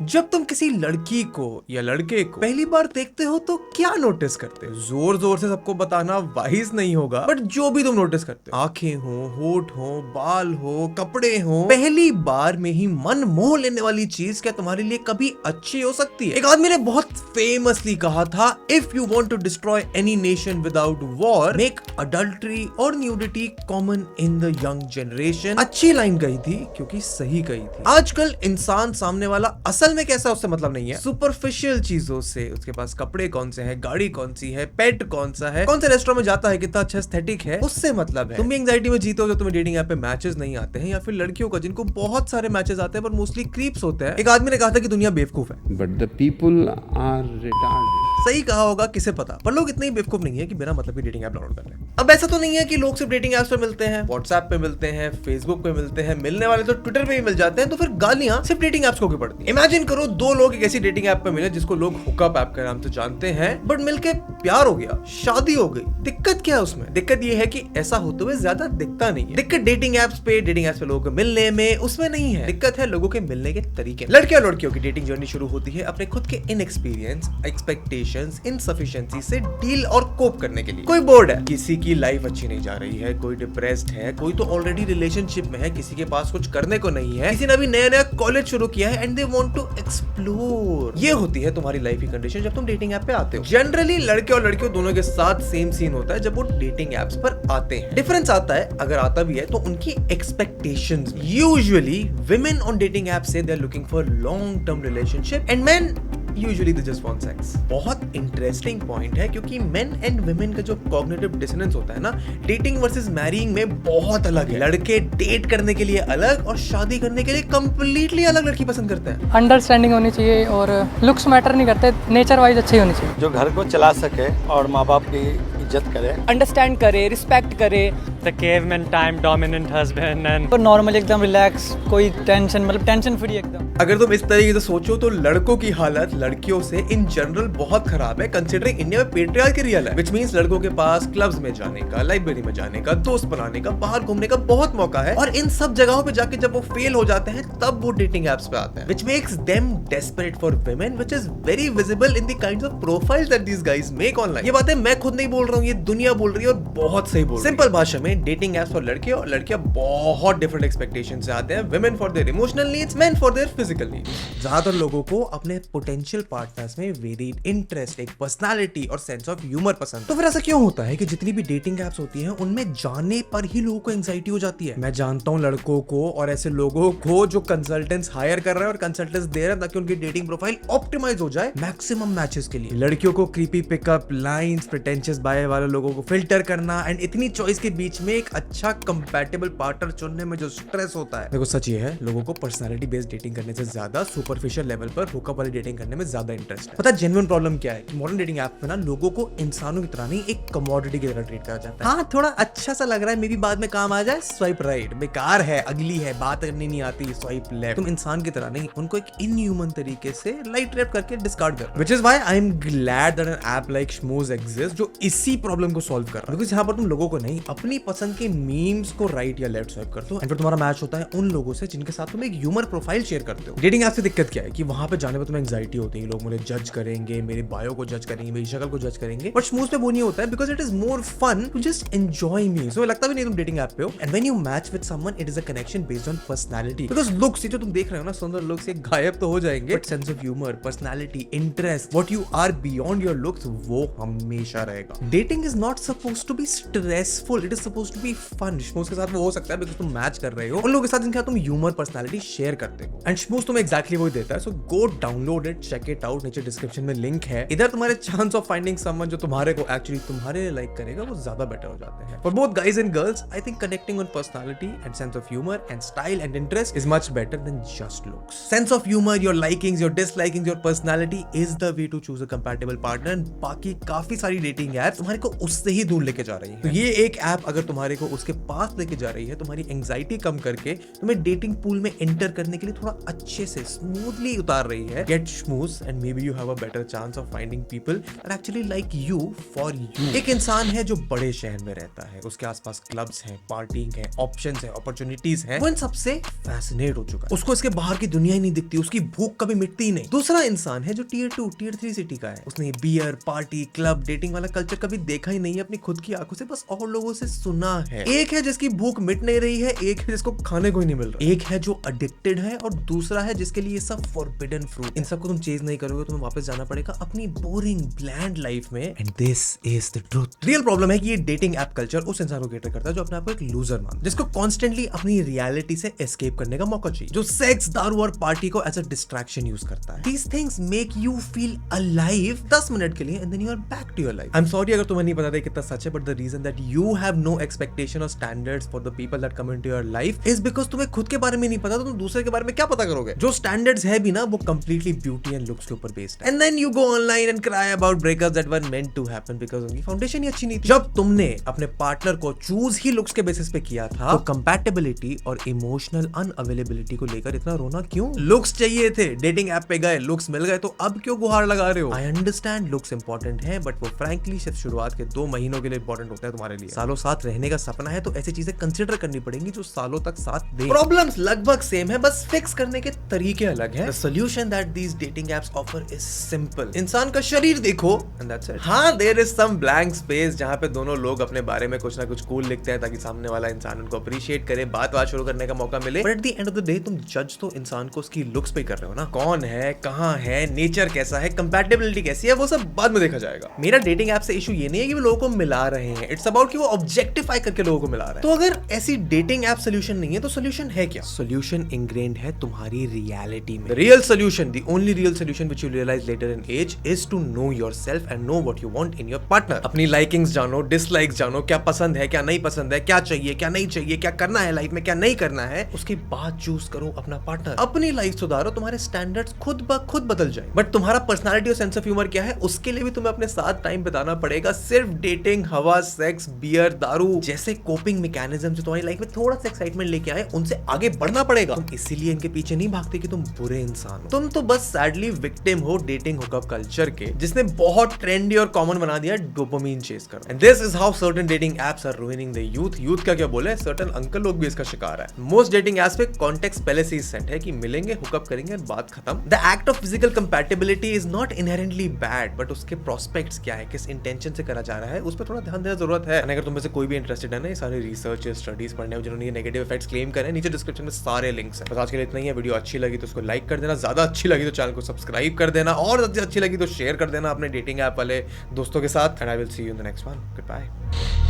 जब तुम किसी लड़की को या लड़के को पहली बार देखते हो तो क्या नोटिस करते हो? जोर जोर से सबको बताना वाइज नहीं होगा, बट जो भी तुम नोटिस करते हो, आंखें हो, होठ हो, बाल हो, कपड़े हो, पहली बार में ही मन मोह लेने वाली चीज क्या तुम्हारे लिए कभी अच्छी हो सकती है? एक आदमी ने बहुत फेमसली कहा था, if you want to destroy any nation without war, make adultery और nudity common in the young generation. अच्छी लाइन कही थी क्योंकि सही कही थी। आजकल इंसान सामने वाला असल में कैसा उससे मतलब नहीं है, सुपरफिशियल चीजों से, उसके पास कपड़े कौन से हैं, गाड़ी कौन सी है, पेट कौन सा है, कौन से रेस्टोरेंट में जाता है, कितना अच्छा एस्थेटिक है, उससे मतलब है। तुम भी एंजाइटी में जीते हो जब तुम्हें डेटिंग ऐप पे मैचेस नहीं आते हैं, या फिर लड़कियों का जिनको बहुत सारे मैचेस आते हैं पर मोस्टली क्रीप्स होते हैं। एक आदमी ने कहा था कि दुनिया बेवकूफ है, but the people are retarded. सही कहा होगा, किसे पता, पर लोग इतने ही बेवकूफ नहीं है कि बिना मतलब की डेटिंग ऐप डाउनलोड कर लें। अब ऐसा तो नहीं है कि लोग सिर्फ डेटिंग ऐप्स पे मिलते हैं, व्हाट्सएप पे मिलते हैं, फेसबुक पे मिलते हैं, मिलने वाले तो ट्विटर पे भी मिल जाते हैं, तो फिर गालियां सिर्फ डेटिंग ऐप्स को क्यों पड़ती हैं? इमेजिन करो दो लोग एक ऐसी डेटिंग ऐप पे मिले जिसको लोग हुकअप ऐप के नाम से जानते हैं, बट मिलके प्यार हो गया, शादी हो गई। दिक्कत क्या है उसमें? दिक्कत ये है कि ऐसा होते हुए ज्यादा दिखता नहीं है। दिक्कत डेटिंग ऐप्स पे लोगों को मिलने में उसमें नहीं है, दिक्कत है लोगों के मिलने के तरीके में। लड़के और लड़कियों की डेटिंग जर्नी शुरू होती है अपने खुद के इनएक्सपीरियंस, एक्सपेक्टेशंस, इनसफिशिएंसी से डील और कोप करने के लिए। कोई बोर्ड है, किसी की लाइफ अच्छी नहीं जा रही है, कोई डिप्रेस्ड है, कोई तो ऑलरेडी रिलेशनशिप में है, किसी के पास कुछ करने को नहीं है, किसी ने अभी नया कॉलेज शुरू किया है and they want to explore. ये होती है तुम्हारी लाइफ की कंडीशन जब तुम डेटिंग ऐप पे आते हो। जनरली लड़के और लड़कियों दोनों के साथ सेम सीन होता है जब वो डेटिंग ऐप्स पर आते हैं। डिफरेंस आता है, अगर आता भी है तो उनकी expectations. Usually women on dating apps say they're looking for long term relationship and men usually they just want sex। बहुत इंटरेस्टिंग पॉइंट है क्योंकि men and women का जो cognitive dissonance होता है ना, डेटिंग वर्सेस मैरिंग में बहुत अलग है। लड़के डेट करने के लिए अलग और शादी करने के लिए कंप्लीटली अलग लड़की पसंद करते हैं। अंडरस्टैंडिंग होनी चाहिए और लुक्स मैटर नहीं करते, नेचर वाइज अच्छी होनी चाहिए, जो घर को चला सके और माँ बाप की इज्जत करे, अंडरस्टैंड करे, रिस्पेक्ट करे। The caveman time dominant husband and तो नॉर्मल एकदम रिलैक्स, कोई टेंशन, मतलब टेंशन फ्री एकदम। अगर तुम इस तरीके से सोचो तो लड़कों की हालत लड़कियों से इन जनरल बहुत खराब है, कंसीडरिंग इंडिया में पेट्रियार्की रियल है, व्हिच मींस लड़कों के पास क्लब्स में जाने का, लाइब्रेरी में जाने का, दोस्त बनाने का, बाहर घूमने का बहुत मौका है, और इन सब जगहों पे जाके जब वो फेल हो जाते हैं तब वो डेटिंग एप्स पे आते हैं, which makes them desperate for women, which is very visible in the kinds of profiles that these guys make online. ये बातें मैं खुद नहीं बोल रहा हूँ, ये दुनिया बोल रही है और बहुत सही बोल रही है। सिंपल भाषा में डेटिंग एप्स फॉर लड़के और लड़कियां बहुत डिफरेंट एक्सपेक्टेशन से आते हैं। Women for their emotional needs, main for their physical needs. ज्यादातर लोगों को अपने पोटेंशियल पार्टनर्स में वेरिड इंटरेस्ट, एक पर्सनालिटी और सेंस ऑफ ह्यूमर पसंद। तो फिर ऐसा क्यों होता है कि जितनी भी डेटिंग एप्स होती हैं उनमें जाने पर ही लोगों को एंजाइटी हो जाती है? मैं जानता हूं लड़कों को और ऐसे लोगों को जो कंसल्टेंट्स हायर कर रहे हैं और कंसल्टेंट्स दे रहे हैं ताकि उनकी डेटिंग प्रोफाइल ऑप्टिमाइज हो जाए मैक्सिमम मैचेस के लिए। लड़कियों को क्रीपी पिकअप लाइंस, प्रिटेंशियस बाय वाले लोगों को फिल्टर करना एंड इतनी चॉइस के बीच में एक अच्छा कंपैटिबल पार्टनर चुनने में जो स्ट्रेस होता है। देखो सच ये है, लोगों को पर्सनालिटी बेस्ड डेटिंग करने से ज्यादा सुपरफिशियल लेवल पर हुकअप वाली डेटिंग करने में ज्यादा इंटरेस्ट है। पता है जेन्युइन प्रॉब्लम क्या है? कि मॉडर्न डेटिंग ऐप पे ना लोगों को इंसानों की तरह नहीं, एक कमोडिटी की तरह ट्रीट करा जाता है। हाँ, थोड़ा अच्छा सा लग रहा है, मे बी बाद में काम आ जाए, स्वाइप राइट। बेकार है, अगली है, बात करनी नहीं आती, स्वाइप लेफ्ट। तुम इंसान की तरह नहीं, उनको एक इनह्यूमन तरीके से लाइट रैप करके डिस्कार्ड कर। Which is why I am glad that an app like Schmooze exists जो इसी प्रॉब्लम को सॉल्व कर रहा है। बिकॉज़ यहाँ पर तुम लोगों को नहीं, अपनी पसंद के मीम्स को राइट या लेफ्ट स्वाइप करते हो एंड फिर तुम्हारा मैच होता है उन लोगों से जिनके साथ तुम एक ह्यूमर प्रोफाइल शेयर करते हो। डेटिंग ऐप से दिक्कत क्या है कि वहां पे जाने पर तुम्हें एंजाइटी होती है, लोग मुझे जज करेंगे, मेरे बायो को जज करेंगे, मेरी शक्ल को जज करेंगे। बट Schmooze पे वो नहीं होता है because it is more fun to just enjoy me. So लगता भी नहीं तुम डेटिंग ऐप पे हो। And when you match with someone it is a connection based on personality. Because looks, ये जो तुम देख रहे हो ना, सुंदर लुक्स, ये गायब तो हो जाएंगे, but sense of humour, personality, interest, what you are beyond your looks, वो हमेशा रहेगा। Dating is not supposed to be stressful, it is supposed to be fun. Schmooze के साथ वो हो सकता है बिकॉज़ तुम मैच कर रहे हो उन लोगों के साथ जिनके साथ तुम ह्यूमर, पर्सनालिटी शेयर करते हो। एंड Schmooze तुम्हें एग्जैक्टली वही देता है। So go download it, check it out, नीचे डिस्क्रिप्शन में लिंक है। इधर तुम्हारे चांस ऑफ फाइंडिंग समवन जो तुम्हारे को एक्चुअली तुम्हारे लाइक करेगा वो ज्यादा बेटर हो जाते हैं। For both guys and girls, I think connecting on personality and sense of humour and style and interest is much better than just looks. Sense of humour, your likings, your dislikings, your personality is the way to choose a compatible partner. बाकी काफी सारी dating apps तुम्हारे को उससे ही दूर लेके जा रही है। तो ये एक ऐप अगर तुम्हारे को उसके पास लेके जा रही है, तुम्हारी एंग्जाइटी कम करके तुम्हें डेटिंग पूल में एंटर करने के लिए थोड़ा अच्छे से स्मूथली उतार रही है, get smooth and maybe you have a better chance of finding people that actually like you for you. एक इंसान है जो बड़े शहर में रहता है, उसके आसपास क्लब्स हैं, पार्टिंग है, ऑप्शंस है, अपॉर्चुनिटीज हैं, वो इन सबसे फैसिनेट हो चुका है। उसको इसके बाहर की दुनिया ही नहीं दिखती, उसकी भूख कभी मिटती ही नहीं। दूसरा इंसान है जो टियर 2 टियर 3 सिटी का है, उसने बियर पार्टी क्लब डेटिंग वाला कल्चर कभी देखा ही नहीं है अपनी खुद की आंखों से, बस और लोगों से सुना है। एक है जिसकी भूख मिट नहीं रही है, एक है जिसको खाने को ही नहीं मिल रहा, एक है जो एडिक्टेड है और दूसरा है जिसके लिए ये सब फॉरबिडन फ्रूट। इन सबको तुम चेज नहीं करोगे, तुम्हें वापस जाना पड़ेगा अपनी बोरिंग ब्लैंड लाइफ में, and this is the truth. Real problem है कि ये डेटिंग ऐप कल्चर उस इंसान को कैटर करता है जो अपने आप को एक लूजर मानता है, जिसको कॉन्स्टेंटली अपनी रियलिटी से एस्केप करने का मौका चाहिए, जो सेक्स दारू और पार्टी को एज अ डिस्ट्रैक्शन यूज करता है। These things make you feel alive 10 minute के लिए and then you are back to your life. I'm sorry अगर तुम्हें नहीं पता था कितना सच है, but the reason that you have no expectation or standards for the people that come into your life is because तुम्हें खुद के बारे में नहीं पता, तो तुम दूसरे के बारे में क्या पता करोगे? जो स्टैंडर्ड्स है भी ना वो completely beauty and looks के ऊपर based है, and then you go online and cry about breakups that were meant to happen because उनकी फाउंडेशन ही अच्छी नहीं थी। जब तुमने अपने पार्टनर को चूज ही लुक्स के बेसिस पे किया था, तो कंपैटिबिलिटी और इमोशनल अनअवेलेबिलिटी को लेकर इतना रोना क्यों? लुक्स चाहिए थे, डेटिंग ऐप पे गए, लुक्स मिल गए, तो अब क्यों गुहार लगा रहे हो? आई अंडरस्टैंड लुक्स इंपॉर्टेंट है, बट वो फ्रैंकली सिर्फ शुरुआत के 2 महीनों के लिए इंपॉर्टेंट होता है तुम्हारे लिए। सालों साथ रहने का सपना है तो ऐसी चीजें कंसिडर करनी पड़ेगी जो सालों तक साथ दे। प्रॉब्लम्स लगभग सेम है, बस फिक्स करने के तरीके अलग है। The solution that these dating apps offer is simple. इंसान का शरीर देखो एंड दैट्स इट। हाँ, there is some blank space जहां पे दोनों लोग अपने बारे में कुछ ना कुछ कूल लिखते हैं ताकि सामने वाला इंसान उनको अप्रिशिएट करे, बात शुरू करने का मौका मिले, but at the end of the day तुम जज तो इंसान को उसकी लुक्स पे कर रहे हो ना। कौन है, कहां है, नेचर कैसा है, कंपैटिबिलिटी कैसी है, वो सब बाद में देखा जाएगा। मेरा डेटिंग ऐप से इशू ये नहीं है कि वो लोगों को मिला रहे हैं, इट्स अबाउट कि वो ऑब्जेक्टिफाई करके लोगों को मिला रहे हैं। तो अगर ऐसी डेटिंग ऐप सोल्यूशन नहीं है तो सोल्यूशन है क्या? सोल्यूशन इंग्रेन्ड है तुम्हारी रियलिटी में। Real solution, the only real solution which you realise later in age is to know yourself and know what you want in your partner. अपनी likings जानो, डिसलाइक्स जानो, क्या पसंद है, क्या नहीं पसंद है, क्या चाहिए, क्या नहीं चाहिए, क्या करना है लाइफ में, क्या नहीं करना है, उसके बाद चूज करो अपना पार्टनर। अपनी लाइफ सुधारो, तुम्हारे स्टैंडर्ड्स खुद ब खुद बदल जाए। बट तुम्हारा पर्सनालिटी और सेंस ऑफ ह्यूमर क्या है, उसके लिए भी तुम्हें अपने साथ टाइम बिताना पड़ेगा। सिर्फ डेटिंग, हवा, सेक्स, बियर, दारू जैसे कोपिंग मैकेनिज्म जो तुम्हारी लाइफ में थोड़ा सा एक्साइटमेंट लेके आए, उनसे आगे बढ़ना पड़ेगा। तुम इसीलिए इनके पीछे नहीं भागते कि तुम बुरे इंसान हो, तुम तो बस सैडली विक्टिम हो डेटिंग हुकअप कल्चर के, जिसने बहुत ट्रेंडी और कॉमन बना दिया डोपामाइन चेस करो। And this is how certain dating apps are ruining the youth. Youth का क्या बोले, सर्टेन अंकल लोग भी इसका शिकार है। मोस्ट डेटिंग एप्स पे कॉन्टेक्स्ट पहले से ही सेट है कि मिलेंगे, हुकअप करेंगे, बात खत्म। The act of physical compatibility is not inherently bad, but उसके प्रोस्पेक्ट्स क्या है, किस इंटेंशन से करा जा रहा है, उस पर थोड़ा ध्यान देना जरूरत है। अगर तुम में से कोई भी इंटरेस्टेड है ना ये सारे रिसर्च स्टडीज पढ़ने में जिन्होंने ये नेगेटिव इफेक्ट्स क्लेम करे, नीचे डिस्क्रिप्शन में सारे लिंक्स हैं। बस आज के लिए इतना ही है। वीडियो अच्छी लगी तो उसको लाइक कर देना, ज्यादा अच्छी लगी तो चैनल को सब्सक्राइब कर देना, और ज्यादा अच्छी लगी तो शेयर कर देना अपने डेटिंग ऐप वाले दोस्तों के साथ। And I will see you in the next one. Good bye.